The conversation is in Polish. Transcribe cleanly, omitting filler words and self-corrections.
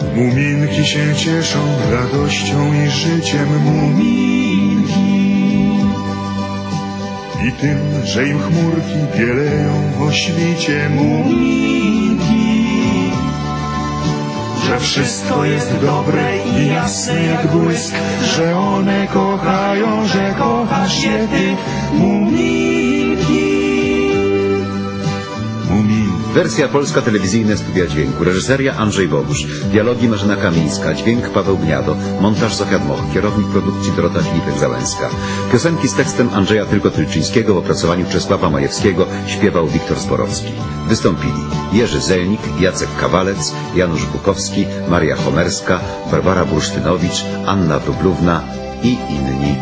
Muminki się cieszą radością i życiem, muminki, i tym, że im chmurki bieleją o świcie, muminki, że wszystko jest dobre i jasne jak błysk, że one kochają, że kochasz je ty, muminki. Wersja polska, telewizyjne studia dźwięku. Reżyseria Andrzej Bogusz. Dialogi Marzena Kamińska. Dźwięk Paweł Gniado. Montaż Zofia Dmoch. Kierownik produkcji Dorota Filipek-Załęska. Piosenki z tekstem Andrzeja Tylko-Tylczyńskiego w opracowaniu Czesława Majewskiego śpiewał Wiktor Zborowski. Wystąpili Jerzy Zelnik, Jacek Kawalec, Janusz Bukowski, Maria Homerska, Barbara Bursztynowicz, Anna Wróblówna i inni.